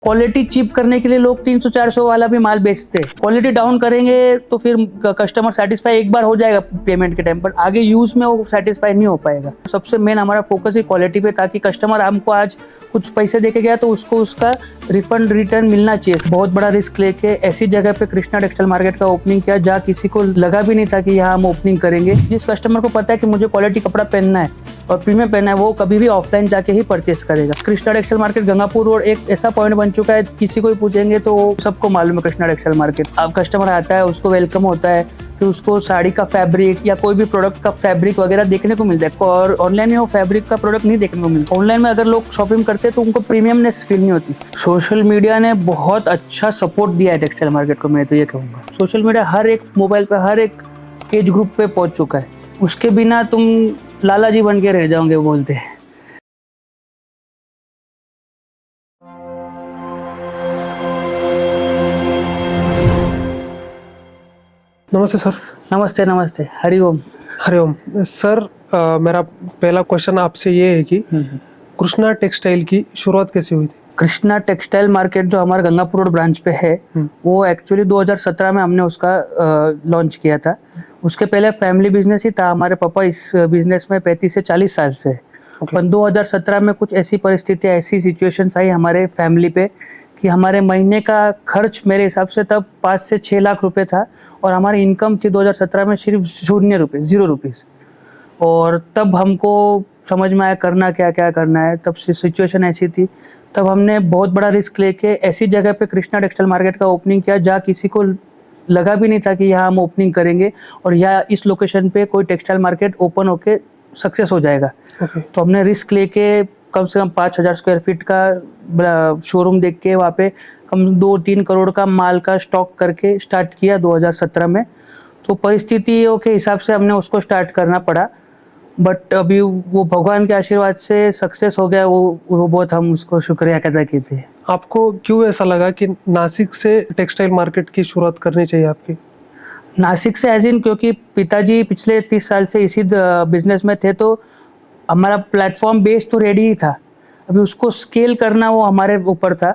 Quality cheap करने के लिए लोग 300-400 वाला भी माल बेचते हैं। क्वालिटी डाउन करेंगे तो फिर कस्टमर सेटिस्फाई एक बार हो जाएगा पेमेंट के टाइम पर, आगे यूज में वो सेटिस्फाई नहीं हो पाएगा। सबसे मेन हमारा फोकस है क्वालिटी पे, ताकि कस्टमर हमको आज कुछ पैसे देके गया तो उसको उसका रिफंड रिटर्न मिलना चाहिए। बहुत बड़ा रिस्क लेके ऐसी जगह पे कृष्णा टेक्सटाइल मार्केट का ओपनिंग किया जहाँ किसी को लगा भी नहीं था कि यहाँ हम ओपनिंग करेंगे। जिस कस्टमर को पता है कि मुझे क्वालिटी कपड़ा पहनना है और प्रीमियम पहनना है, वो कभी भी ऑफलाइन जाके ही परचेस करेगा। Krishna textile market Gangapur road एक ऐसा पॉइंट बन चुका है, किसी को भी पूछेंगे तो सबको मालूम है कृष्णा टेक्सटाइल मार्केट। अब कस्टमर आता है, उसको वेलकम होता है, फिर उसको साड़ी का फैब्रिक या कोई भी प्रोडक्ट का फैब्रिक वगैरह देखने को मिलता है। और ऑनलाइन में वो फैब्रिक का प्रोडक्ट नहीं देखने को मिलता। ऑनलाइन में अगर लोग शॉपिंग करते हैं तो उनको प्रीमियमनेस फील नहीं होती। सोशल मीडिया ने बहुत अच्छा सपोर्ट दिया है टेक्सटाइल मार्केट को, मैं तो ये कहूँगा। सोशल मीडिया हर एक मोबाइल पे, हर एक एज ग्रुप पे पहुंच चुका है। उसके बिना तुम लाला जी बन के रह जाओगे, बोलते हैं। नमस्ते सर। नमस्ते नमस्ते, हरिओम। हरिओम सर। मेरा पहला क्वेश्चन आपसे ये है कि कृष्णा टेक्सटाइल की शुरुआत कैसे हुई थी? कृष्णा टेक्सटाइल मार्केट जो हमारा गंगापुर रोड ब्रांच पे है, वो एक्चुअली 2017 में हमने उसका लॉन्च किया था। उसके पहले फैमिली बिजनेस ही था। हमारे पापा इस बिजनेस में 35 से 40 साल से है। पर 2017 में कुछ ऐसी परिस्थितियाँ, ऐसी सिचुएशंस आई हमारे फैमिली पे कि हमारे महीने का खर्च मेरे हिसाब से तब 5 से 6 लाख रुपए था और हमारी इनकम थी 2017 में सिर्फ 0 रुपीज़। और तब हमको समझ में आया करना क्या करना है। तब सिचुएशन ऐसी थी, तब हमने बहुत बड़ा रिस्क लेके ऐसी जगह पे कृष्णा टेक्सटाइल मार्केट का ओपनिंग किया जहाँ किसी को लगा भी नहीं था कि यहाँ हम ओपनिंग करेंगे और यहाँ इस लोकेशन पे कोई टेक्सटाइल मार्केट ओपन होके सक्सेस हो जाएगा। तो हमने रिस्क लेके कम से कम 5,000 स्क्वायर फीट का शोरूम देख के वहाँ पे कम 2-3 करोड़ का माल का स्टॉक करके स्टार्ट किया 2017 में। तो परिस्थितियों के हिसाब से हमने उसको स्टार्ट करना पड़ा, बट अभी वो भगवान के आशीर्वाद से सक्सेस हो गया। वो बहुत हम उसको शुक्रिया अदा कहते हैं। आपको क्यों ऐसा लगा कि नासिक से टेक्सटाइल मार्केट की शुरुआत करनी चाहिए आपकी? नासिक से एज इन, क्योंकि पिताजी पिछले 30 साल से इसी बिजनेस में थे, तो हमारा प्लेटफॉर्म बेस तो रेडी ही था। अभी उसको स्केल करना वो हमारे ऊपर था।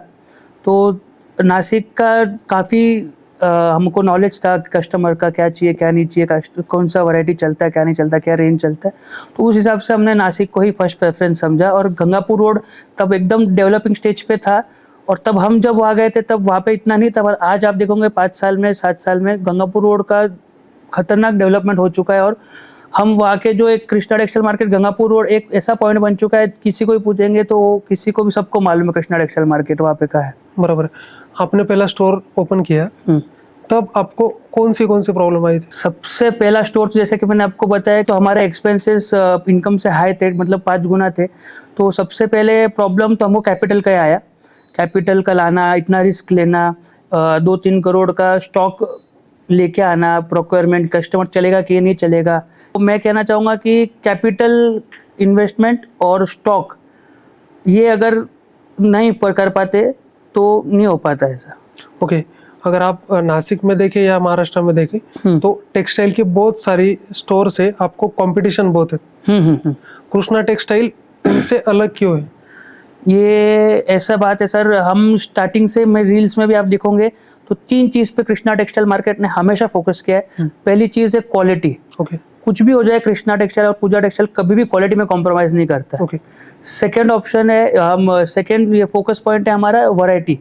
तो नासिक का काफ़ी हमको नॉलेज था कस्टमर का, क्या चाहिए क्या नहीं चाहिए, कौन सा वैरायटी चलता है क्या नहीं चलता, क्या रेंज चलता है। तो उस हिसाब से हमने नासिक को ही फर्स्ट प्रेफरेंस समझा। और गंगापुर रोड तब एकदम डेवलपिंग स्टेज पे था और तब हम जब वहाँ गए थे तब वहाँ पे इतना नहीं था। पर आज आप देखोगे 5 साल में 7 साल में गंगापुर रोड का खतरनाक डेवलपमेंट हो चुका है। और हम वहाँ के जो एक Krishna textile market Gangapur road एक ऐसा पॉइंट बन चुका है, किसी को भी पूछेंगे तो किसी को भी सबको मालूम है कृष्णा टेक्सटाइल मार्केट वहाँ पे का है। बराबर है। आपने पहला स्टोर ओपन किया, तब आपको कौन सी प्रॉब्लम आई थी? सबसे पहला स्टोर जैसे कि मैंने आपको बताया, तो हमारे एक्सपेंसेस इनकम से हाई थे, मतलब 5 गुना थे। तो सबसे पहले प्रॉब्लम तो हमको कैपिटल का आया। कैपिटल का लाना, इतना रिस्क लेना, 2-3 करोड़ का स्टॉक लेके आना, प्रोक्योरमेंट, कस्टमर चलेगा कि नहीं चलेगा। तो मैं कहना चाहूँगा कि कैपिटल इन्वेस्टमेंट और स्टॉक ये अगर नहीं कर पाते तो नहीं हो पाता ऐसा। ओके। अगर आप नासिक में देखें या महाराष्ट्र में देखें तो टेक्सटाइल की बहुत सारी स्टोर से आपको कंपटीशन बहुत है। कृष्णा टेक्सटाइल उनसे अलग क्यों है? ये ऐसा बात है सर, हम स्टार्टिंग से, मैं रील्स में भी आप देखोगे तो 3 चीज़ पे कृष्णा टेक्सटाइल मार्केट ने हमेशा फोकस किया है। पहली चीज़ है क्वालिटी। कुछ भी हो जाए, कृष्णा टेक्सटाइल और पूजा टेक्सटाइल कभी भी क्वालिटी में कॉम्प्रोमाइज़ नहीं करता। सेकेंड ऑप्शन है, हम सेकेंड ये फोकस पॉइंट है हमारा वैरायटी।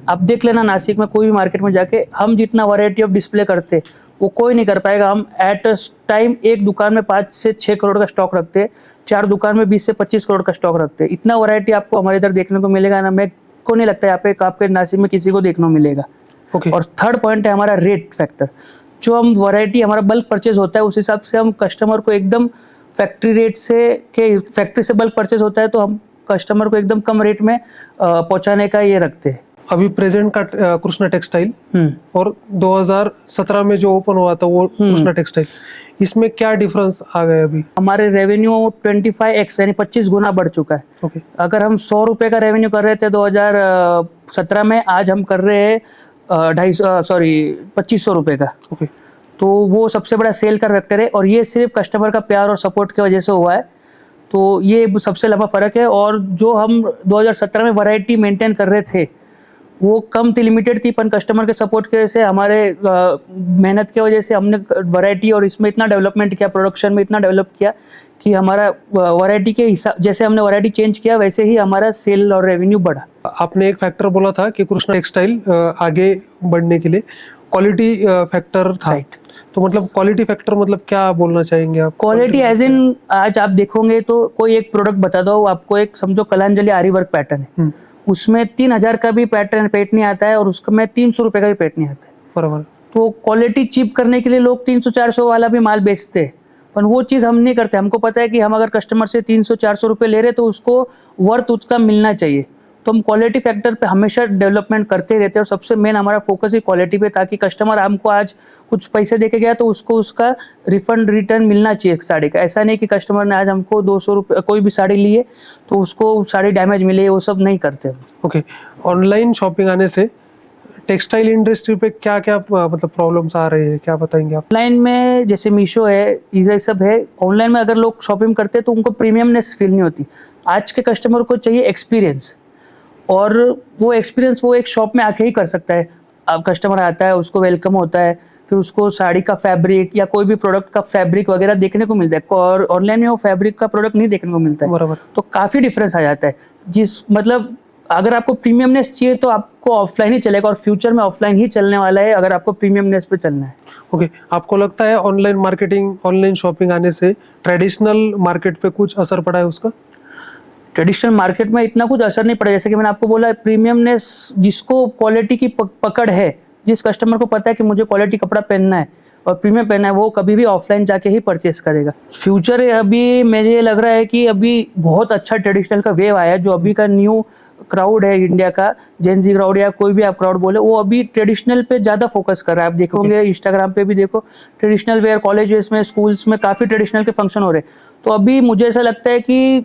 आप देख लेना नासिक में कोई भी मार्केट में जाके, हम जितना वैरायटी ऑफ डिस्प्ले करते वो कोई नहीं कर पाएगा। हम एट अ टाइम एक दुकान में 5 से 6 करोड़ का स्टॉक रखते हैं, 4 दुकान में 20 से 25 करोड़ का स्टॉक रखते हैं। इतना वैरायटी आपको हमारे इधर देखने को मिलेगा ना, मेरे को नहीं लगता यहाँ पे आपके नासिक में किसी को देखने को मिलेगा। और थर्ड पॉइंट है हमारा रेट फैक्टर। जो हम वैरायटी हमारा बल्क परचेज होता है, उस हिसाब से हम कस्टमर को एकदम फैक्ट्री रेट से, के फैक्ट्री से बल्क परचेज होता है तो हम कस्टमर को एकदम कम रेट में पहुँचाने का ये रखते हैं। अभी प्रेजेंट का कृष्णा टेक्सटाइल और 2017 में जो ओपन हुआ था वो कृष्णा टेक्सटाइल, इसमें क्या डिफरेंस आ गया? अभी हमारे रेवेन्यू 25x यानी 25 गुना बढ़ चुका है। अगर हम 100 रुपए का रेवेन्यू कर रहे थे 2017 में, आज हम कर रहे हैं 2500 रुपए का। तो वो सबसे बड़ा सेल का फैक्टर है और ये सिर्फ कस्टमर का प्यार और सपोर्ट की वजह से हुआ है। तो ये सबसे लंबा फर्क है। और जो हम 2017 में वैरायटी मेंटेन कर रहे थे वो कम थी, लिमिटेड थी, पर कस्टमर के सपोर्ट की वजह से, हमारे मेहनत की वजह से हमने वैरायटी और इसमें इतना डेवलपमेंट किया, प्रोडक्शन में इतना डेवलप किया कि हमारा वैरायटी के हिसाब, जैसे हमने वैरायटी चेंज किया वैसे ही हमारा सेल और रेवेन्यू बढ़ा। आपने एक फैक्टर बोला था कि कृष्णा टेक्सटाइल आगे बढ़ने के लिए क्वालिटी फैक्टर था। Right. तो मतलब क्वालिटी फैक्टर मतलब क्या बोलना चाहेंगे आप? क्वालिटी एज इन, आज आप देखोगे तो कोई एक प्रोडक्ट बता दो आपको, एक समझो कलांजलि आरी वर्क पैटर्न है, उसमें 3000 का भी पैटर्न पेट नहीं आता है और उसमें 300 रुपए का भी पेट नहीं आता है। बराबर। तो क्वालिटी चीप करने के लिए लोग 300-400 वाला भी माल बेचते हैं, पर वो चीज़ हम नहीं करते। हमको पता है कि हम अगर कस्टमर से 300-400 रुपये ले रहे तो उसको वर्थ उसका मिलना चाहिए। तो हम क्वालिटी फैक्टर पे हमेशा डेवलपमेंट करते रहते हैं और सबसे मेन हमारा फोकस ही क्वालिटी पे, ताकि कस्टमर हमको आज कुछ पैसे दे के गया तो उसको उसका रिफंड रिटर्न मिलना चाहिए साड़ी का। ऐसा नहीं कि कस्टमर ने आज हमको 200 रुपये कोई भी साड़ी ली है तो उसको साड़ी डैमेज मिले, वो सब नहीं करते। ओके, ऑनलाइन शॉपिंग आने से टेक्सटाइल इंडस्ट्री पे क्या क्या मतलब प्रॉब्लम्स आ रही है, क्या बताएंगे आप? ऑनलाइन में जैसे मीशो है, ये सब है, ऑनलाइन में अगर लोग शॉपिंग करते हैं तो उनको प्रीमियमनेस फील नहीं होती। आज के कस्टमर को चाहिए एक्सपीरियंस, और वो एक्सपीरियंस वो एक शॉप में आके ही कर सकता है। अब कस्टमर आता है, उसको वेलकम होता है, फिर उसको साड़ी का फैब्रिक या कोई भी प्रोडक्ट का फैब्रिक वगैरह देखने को मिलता है, और ऑनलाइन में वो फैब्रिक का प्रोडक्ट नहीं देखने को मिलता है। बराबर। तो काफ़ी डिफरेंस आ जाता है। जिस मतलब अगर आपको प्रीमियमनेस चाहिए तो आपको ऑफलाइन ही चलेगा, और फ्यूचर में ऑफलाइन ही चलने वाला है अगर आपको प्रीमियमनेस पे चलना है। ओके, आपको लगता है ऑनलाइन मार्केटिंग, ऑनलाइन शॉपिंग आने से ट्रेडिशनल मार्केट पे कुछ असर पड़ा है उसका? ट्रेडिशनल मार्केट में इतना कुछ असर नहीं पड़ा, जैसे कि मैंने आपको बोला, प्रीमियमनेस, जिसको क्वालिटी की पकड़ है, जिस कस्टमर को पता है कि मुझे क्वालिटी कपड़ा पहनना है और प्रीमियम पहनना है, वो कभी भी ऑफलाइन जाके ही परचेस करेगा। फ्यूचर है, अभी मुझे लग रहा है कि अभी बहुत अच्छा ट्रेडिशनल का वेव आया है। जो अभी का न्यू क्राउड है इंडिया का, जेनजी क्राउड या कोई भी आप क्राउड बोले, वो अभी ट्रेडिशनल पे ज़्यादा फोकस कर रहा है। आप देखोगे इंस्टाग्राम पे भी देखो, ट्रेडिशनल वेयर कॉलेजेस में, स्कूल्स में काफ़ी ट्रेडिशनल के फंक्शन हो रहे हैं। तो अभी मुझे ऐसा लगता है कि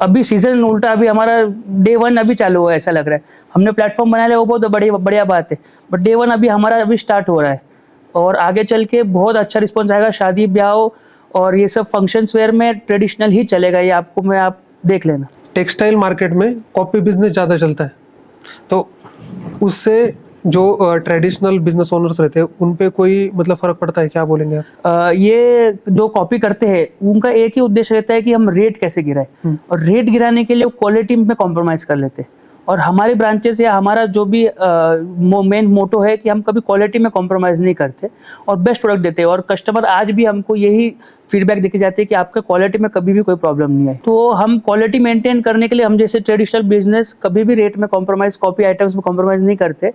अभी सीजन उल्टा, अभी हमारा डे 1 अभी चालू हुआ है, ऐसा लग रहा है। हमने प्लेटफॉर्म बना लिया, वो बहुत बढ़िया बात है, बट डे 1 अभी हमारा अभी स्टार्ट हो रहा है, और आगे चल के बहुत अच्छा रिस्पॉन्स आएगा। शादी ब्याह और ये सब फंक्शंस वेयर में ट्रेडिशनल ही चलेगा, ये आपको आप देख लेना। टेक्सटाइल मार्केट में कॉपी बिजनेस ज़्यादा चलता है, तो उससे जो ट्रेडिशनल बिजनेस ओनर्स रहते हैं उन पे कोई मतलब फर्क पड़ता है, क्या बोलेंगे आप? ये जो कॉपी करते हैं उनका एक ही उद्देश्य रहता है कि हम रेट कैसे गिराएं, और रेट गिराने के लिए वो क्वालिटी में कॉम्प्रोमाइज़ कर लेते हैं। और हमारे ब्रांचेस या हमारा जो भी मेन मोटो है कि हम कभी क्वालिटी में कॉम्प्रोमाइज़ नहीं करते और बेस्ट प्रोडक्ट देते हैं, और कस्टमर आज भी हमको यही फीडबैक देके जाते हैं कि आपके क्वालिटी में कभी भी कोई प्रॉब्लम नहीं है। तो हम क्वालिटी मेंटेन करने के लिए, हम जैसे ट्रेडिशनल बिजनेस कभी भी रेट में कॉम्प्रोमाइज़, कॉपी आइटम्स में कॉम्प्रोमाइज़ नहीं करते।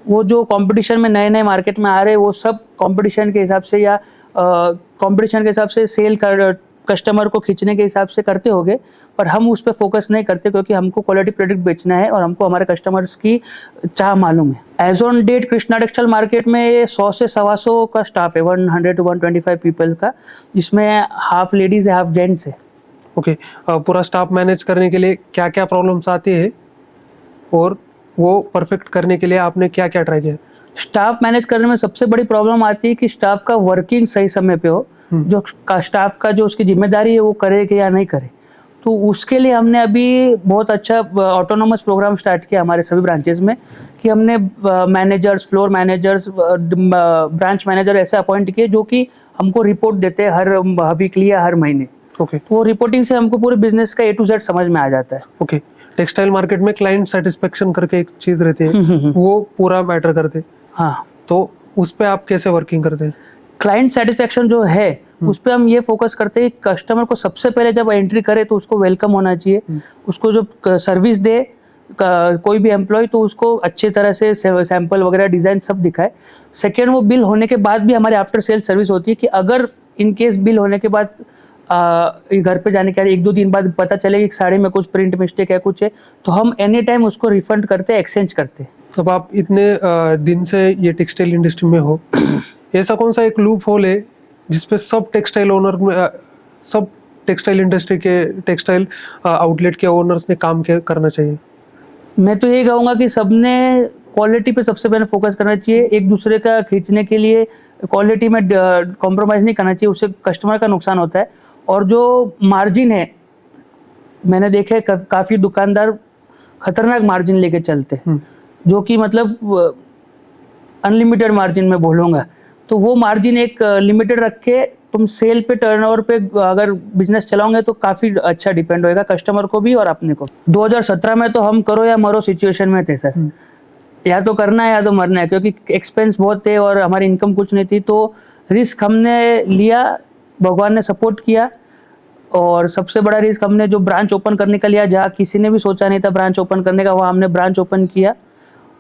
वो जो कंपटीशन में नए मार्केट में आ रहे हैं, वो सब कंपटीशन के हिसाब से या कंपटीशन के हिसाब से सेल कर, कस्टमर को खींचने के हिसाब से करते होंगे, पर हम उस पर फोकस नहीं करते, क्योंकि हमको क्वालिटी प्रोडक्ट बेचना है और हमको हमारे कस्टमर्स की चाह मालूम है। Age on date Krishna textile market में 100 से 125 का स्टाफ है, 100 to 125 पीपल का, जिसमें हाफ लेडीज है, हाफ जेंट्स है। ओके, पूरा स्टाफ मैनेज करने के लिए क्या क्या प्रॉब्लम्स आती है और वो परफेक्ट करने के लिए आपने क्या क्या ट्राई किया? स्टाफ मैनेज करने में सबसे बड़ी प्रॉब्लम आती है कि स्टाफ का वर्किंग सही समय पे हो, जो स्टाफ का जो उसकी जिम्मेदारी है वो करे कि या नहीं करे। तो उसके लिए हमने अभी बहुत अच्छा ऑटोनोमस प्रोग्राम स्टार्ट किया हमारे सभी ब्रांचेस में, कि हमने managers, floor managers, branch manager ऐसे अपॉइंट किए जो कि हमको रिपोर्ट देते हैं हर वीकली या हर महीने। ओके, तो वो रिपोर्टिंग से हमको पूरे बिजनेस का A to Z समझ में आ जाता है। ओके, टेक्सटाइल मार्केट में क्लाइंट सेटिस्फेक्शन करके एक चीज रहती है, वो पूरा मैटर करते हैं। हाँ, तो उस पे आप कैसे वर्किंग करते हैं? क्लाइंट सेटिस्फेक्शन जो है उस पर हम ये फोकस करते हैं कि कस्टमर को सबसे पहले जब एंट्री करे तो उसको वेलकम होना चाहिए, उसको जो सर्विस दे कोई भी एम्प्लॉय तो उसको अच्छे तरह से सैंपल वगैरह डिज़ाइन सब दिखाए। सेकेंड, वो बिल होने के बाद भी हमारी आफ्टर सेल सर्विस होती है कि अगर इन केस बिल होने के बाद घर पे जाने के बाद 1-2 दिन बाद पता चले कि साड़ी में कुछ प्रिंट मिस्टेक है, कुछ है, तो हम एनी टाइम उसको रिफंड करते हैं, एक्सचेंज करते हैं। अब आप इतने दिन से ये टेक्सटाइल इंडस्ट्री में हो, ऐसा कौन सा एक लूप होल है जिसपे सब टेक्सटाइल ओनर, सब टेक्सटाइल इंडस्ट्री के, टेक्सटाइल आउटलेट के ओनर्स ने काम करना चाहिए? मैं तो ये कहूँगा कि सबने क्वालिटी पे सबसे पहले फोकस करना चाहिए। एक दूसरे का खींचने के लिए क्वालिटी में कॉम्प्रोमाइज़ नहीं करना चाहिए, उससे कस्टमर का नुकसान होता है। और जो मार्जिन है, मैंने देखे काफ़ी दुकानदार खतरनाक मार्जिन लेके चलते हैं, जो कि मतलब अनलिमिटेड मार्जिन में बोलूँगा। तो वो मार्जिन एक लिमिटेड रख के तुम सेल पे, टर्नओवर पे अगर बिजनेस चलाओगे तो काफ़ी अच्छा डिपेंड होएगा कस्टमर को भी और अपने को। 2017 में तो हम करो या मरो सिचुएशन में थे सर। या तो करना है या तो मरना है, क्योंकि एक्सपेंस बहुत थे और हमारी इनकम कुछ नहीं थी। तो रिस्क हमने लिया, भगवान ने सपोर्ट किया। और सबसे बड़ा रिस्क हमने जो ब्रांच ओपन करने का लिया, जहाँ किसी ने भी सोचा नहीं था ब्रांच ओपन करने का, वहाँ हमने ब्रांच ओपन किया।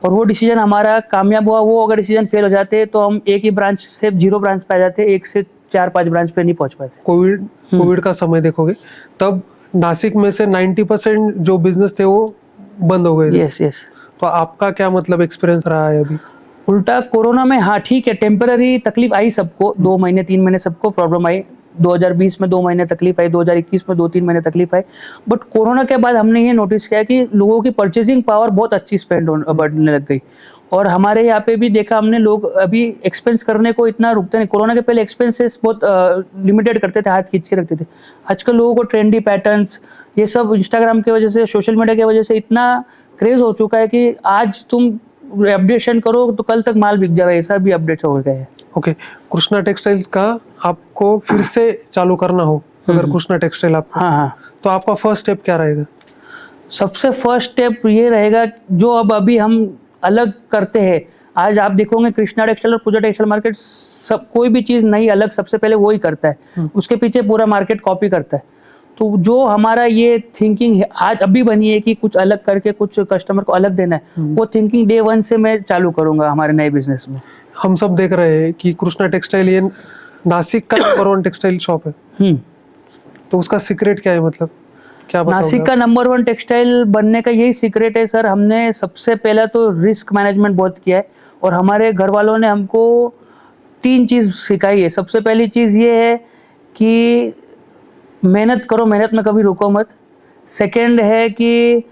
और वो डिसीजन हमारा कामयाब हुआ। वो अगर डिसीजन फेल हो जाते तो हम एक ही ब्रांच से 0 ब्रांच पे आ जाते, 1 से 4-5 ब्रांच पे नहीं पहुंच पाते। कोविड का समय देखोगे तब नासिक में से 90% जो बिजनेस थे वो बंद हो गए थे। यस। तो आपका क्या मतलब एक्सपीरियंस रहा है अभी? उल्टा कोरोना में, हाँ ठीक है, टेम्पररी तकलीफ आई सबको, 2 महीने 3 महीने सबको प्रॉब्लम आई। 2020 में 2 महीने तकलीफ आई, 2021 में 2-3 महीने तकलीफ आई। बट कोरोना के बाद हमने ये नोटिस किया कि लोगों की परचेजिंग पावर बहुत अच्छी बढ़ने लग गई। और हमारे यहाँ पे भी देखा हमने, लोग अभी एक्सपेंस करने को इतना रुकते नहीं। कोरोना के पहले एक्सपेंसेस बहुत लिमिटेड करते थे, हाथ खींच के रखते थे। आजकल लोगों को ट्रेंडी पैटर्न्स, ये सब इंस्टाग्राम की वजह से, सोशल मीडिया की वजह से इतना क्रेज हो चुका है कि आज तुम अपडेशन करो तो कल तक माल बिक जाए, ऐसा भी अपडेट हो गया है। ओके, कृष्णा टेक्सटाइल का आपको फिर से चालू करना हो, अगर कृष्णा टेक्सटाइल आपको, हाँ, तो आपका फर्स्ट स्टेप क्या रहेगा? सबसे फर्स्ट स्टेप ये रहेगा, जो अब अभी हम अलग करते हैं। आज आप देखोगे कृष्णा टेक्सटाइल और पूजा टेक्सटाइल मार्केट, सब कोई भी चीज़ नई अलग सबसे पहले वो ही करता है, उसके पीछे पूरा मार्केट कॉपी करता है। तो जो हमारा ये थिंकिंग है आज अभी बनी है कि कुछ अलग करके कुछ कस्टमर को अलग देना है, वो थिंकिंग डे 1 से मैं चालू करूंगा हमारे नए बिजनेस में। हम सब देख रहे हैं कि कृष्णा टेक्सटाइल ये नासिक का नंबर 1 टेक्सटाइल शॉप है, तो उसका सीक्रेट क्या है, मतलब क्या बताओगे? नासिक का नंबर 1 टेक्सटाइल बनने का यही सीक्रेट है सर। हमने सबसे पहला तो रिस्क मैनेजमेंट बहुत किया है, और हमारे घर वालों ने हमको 3 चीज़ सिखाई है। सबसे पहली चीज़ ये है कि मेहनत करो, मेहनत में कभी रुको मत। सेकंड है कि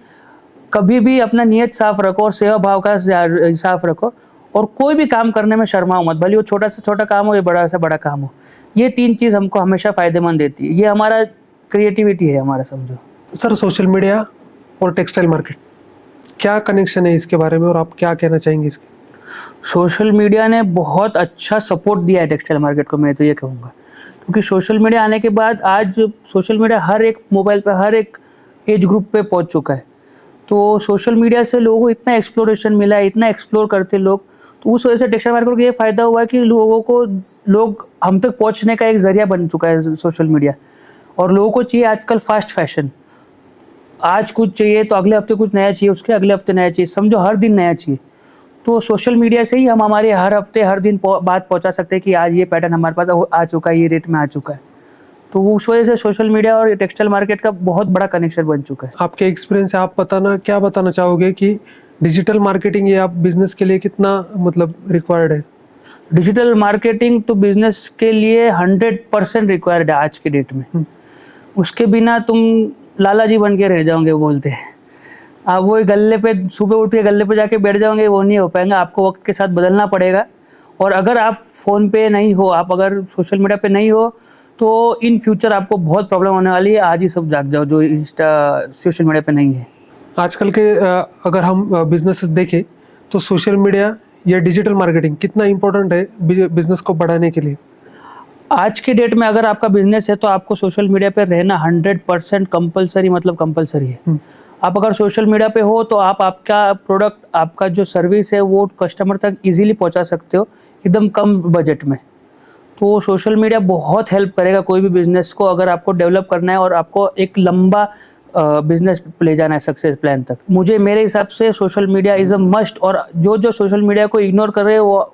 कभी भी अपना नियत साफ रखो और सेवा भाव का साफ रखो, और कोई भी काम करने में शर्माओ मत, भले वो छोटा से छोटा काम हो या बड़ा से बड़ा काम हो। ये 3 चीज़ हमको हमेशा फ़ायदेमंद देती है। ये हमारा क्रिएटिविटी है हमारा, समझो। सर, सोशल मीडिया और टेक्सटाइल मार्केट क्या कनेक्शन है इसके बारे में, और आप क्या कहना चाहेंगे इसके? सोशल मीडिया ने बहुत अच्छा सपोर्ट दिया है टेक्सटाइल मार्केट को, मैं तो ये कहूँगा। क्योंकि सोशल मीडिया आने के बाद आज सोशल मीडिया हर एक मोबाइल पे, हर एक एज ग्रुप पे पहुंच चुका है। तो सोशल मीडिया से लोगों को इतना एक्सप्लोरेशन मिला है, इतना एक्सप्लोर करते लोग, तो उस वजह से टेक्सटाइल मार्केट को ये फ़ायदा हुआ है कि लोग हम तक पहुंचने का एक ज़रिया बन चुका है सोशल मीडिया। और लोगों को चाहिए आजकल फास्ट फैशन, आज कुछ चाहिए तो अगले हफ्ते कुछ नया चाहिए, उसके अगले हफ्ते नया चाहिए, समझो हर दिन नया चाहिए। तो सोशल मीडिया से ही हम हमारे हर हफ्ते हर दिन बात पहुंचा सकते हैं कि आज ये पैटर्न हमारे पास आ चुका है, ये रेट में आ चुका है। तो उस वजह से सोशल मीडिया और टेक्सटाइल मार्केट का बहुत बड़ा कनेक्शन बन चुका है। आपके एक्सपीरियंस से आप क्या बताना चाहोगे कि डिजिटल मार्केटिंग ये आप बिजनेस के लिए कितना मतलब रिक्वायर्ड है? डिजिटल मार्केटिंग तो बिजनेस के लिए 100% रिक्वायर्ड है आज के डेट में। उसके बिना तुम लाला जी बन के रह जाओगे, वो बोलते हैं। आप वो गल्ले पे सुबह उठ के गल्ले पे जाके बैठ जाओगे, वो नहीं हो पाएगा। आपको वक्त के साथ बदलना पड़ेगा। और अगर आप फ़ोन पे नहीं हो, आप अगर सोशल मीडिया पे नहीं हो, तो इन फ्यूचर आपको बहुत प्रॉब्लम होने वाली है। आज ही सब जाग जाओ जो सोशल मीडिया पे नहीं है। आजकल के अगर हम बिजनेसेस देखें तो सोशल मीडिया या डिजिटल मार्केटिंग कितना इम्पोर्टेंट है बिजनेस को बढ़ाने के लिए? आज के डेट में अगर आपका बिजनेस है तो आपको सोशल मीडिया पे रहना 100% कंपलसरी, मतलब कंपलसरी है। आप अगर सोशल मीडिया पे हो तो आप आपका प्रोडक्ट, आपका जो सर्विस है वो कस्टमर तक इजीली पहुंचा सकते हो एकदम कम बजट में। तो सोशल मीडिया बहुत हेल्प करेगा कोई भी बिजनेस को, अगर आपको डेवलप करना है और आपको एक लंबा बिजनेस ले जाना है सक्सेस प्लान तक। मेरे हिसाब से social media is a must. और जो सोशल मीडिया को इग्नोर कर रहे हैं वो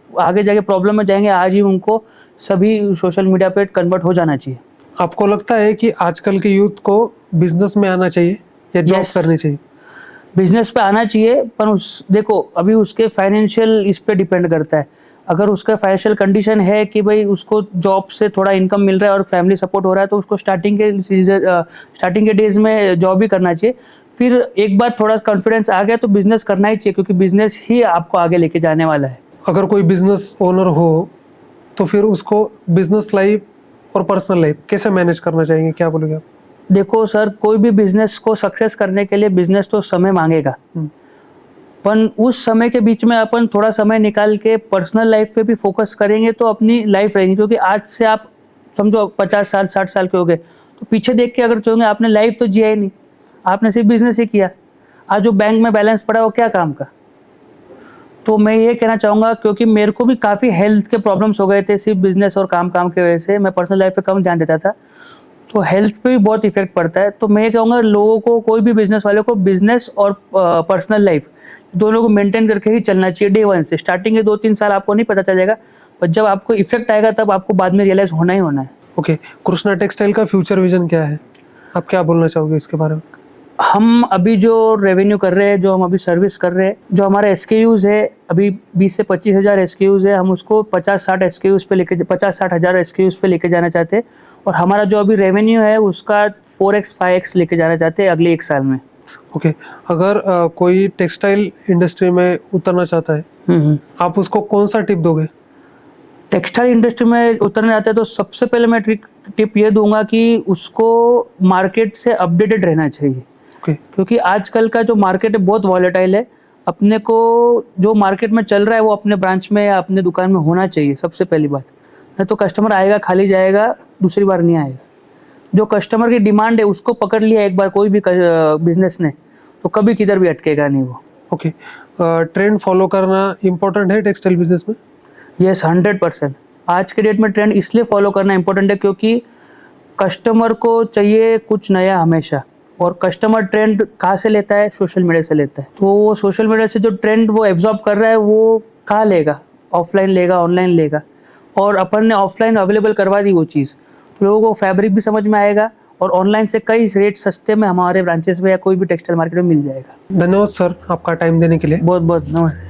आगे जाके प्रॉब्लम में जाएंगे। आज ही उनको सभी सोशल मीडिया पे कन्वर्ट हो जाना चाहिए। आपको लगता है कि आजकल के यूथ को बिजनेस में आना चाहिए या जॉब करनी चाहिए? बिजनेस पे आना चाहिए, पर देखो अभी उसके फाइनेंशियल इस पे डिपेंड करता है। अगर उसका फाइनेंशियल कंडीशन है कि भाई उसको जॉब से थोड़ा इनकम मिल रहा है और फैमिली सपोर्ट हो रहा है, तो उसको स्टार्टिंग के डेज में जॉब ही करना चाहिए। फिर एक बार थोड़ा कॉन्फिडेंस आ गया तो बिजनेस करना ही चाहिए, क्योंकि बिजनेस ही आपको आगे लेके जाने वाला है। अगर कोई बिजनेस ओनर हो तो फिर उसको बिजनेस लाइफ और पर्सनल लाइफ कैसे मैनेज करना चाहिए, क्या बोलोगे आप? देखो सर, कोई भी बिजनेस को सक्सेस करने के लिए बिजनेस तो समय मांगेगा। पर उस समय के बीच में अपन थोड़ा समय निकाल के पर्सनल लाइफ पे भी फोकस करेंगे तो अपनी लाइफ रहेगी, क्योंकि आज से आप समझो 50 साल 60 साल के हो गए तो पीछे देख के अगर चलोगे आपने लाइफ तो जिया ही नहीं, आपने सिर्फ बिजनेस ही किया। आज जो बैंक में बैलेंस पड़ा वो क्या काम का। तो मैं ये कहना चाहूँगा, क्योंकि मेरे को भी काफ़ी हेल्थ के प्रॉब्लम्स हो गए थे सिर्फ बिजनेस और काम की वजह से, मैं पर्सनल लाइफ पे कम ध्यान देता था, तो हेल्थ पे भी बहुत इफेक्ट पड़ता है। तो मैं ये कहूँगा लोगों को, कोई भी बिजनेस वाले को बिजनेस और पर्सनल लाइफ दोनों को मेंटेन करके ही चलना चाहिए डे वन से। स्टार्टिंग के 2-3 साल आपको नहीं पता चलेगा, पर जब आपको इफेक्ट आएगा तब आपको बाद में रियलाइज होना ही होना है। ओके, कृष्णा टेक्सटाइल का फ्यूचर विजन क्या है, आप क्या बोलना चाहोगे इसके बारे में? हम अभी जो रेवेन्यू कर रहे हैं, जो हम अभी सर्विस कर रहे हैं, जो हमारे SKUs है अभी 20 से 25 हज़ार SKUs है, हम उसको 50-60 SKUs पे लेके 50-60 हज़ार SKUs पे लेके जाना चाहते हैं। और हमारा जो अभी रेवेन्यू है उसका 4x 5x लेके जाना चाहते हैं अगले 1 साल में। ओके, अगर कोई टेक्सटाइल इंडस्ट्री में उतरना चाहता है, आप उसको कौन सा टिप दोगे? टेक्सटाइल इंडस्ट्री में उतरना चाहते हैं तो सबसे पहले मैं टिप ये दूंगा कि उसको मार्केट से अपडेटेड रहना चाहिए। ओके, क्योंकि आजकल का जो मार्केट है बहुत वॉलेटाइल है। अपने को जो मार्केट में चल रहा है वो अपने ब्रांच में या अपने दुकान में होना चाहिए सबसे पहली बात। नहीं तो कस्टमर आएगा खाली जाएगा, दूसरी बार नहीं आएगा। जो कस्टमर की डिमांड है उसको पकड़ लिया एक बार कोई भी बिजनेस ने, तो कभी किधर भी अटकेगा नहीं वो। ओके, ट्रेंड फॉलो करना इम्पोर्टेंट है टेक्सटाइल बिजनेस में? यस, 100%। आज के डेट में ट्रेंड इसलिए फॉलो करना इम्पोर्टेंट है क्योंकि कस्टमर को चाहिए कुछ नया हमेशा, और कस्टमर ट्रेंड कहाँ से लेता है? सोशल मीडिया से लेता है। तो वो सोशल मीडिया से जो ट्रेंड वो एब्जॉर्ब कर रहा है वो कहाँ लेगा? ऑफलाइन लेगा, ऑनलाइन लेगा। और अपन ने ऑफलाइन अवेलेबल करवा दी वो चीज़, तो लोगों को फैब्रिक भी समझ में आएगा और ऑनलाइन से कई रेट सस्ते में हमारे ब्रांचेस में या कोई भी टेक्सटाइल मार्केट में मिल जाएगा। धन्यवाद सर आपका टाइम देने के लिए। बहुत बहुत नमस्ते।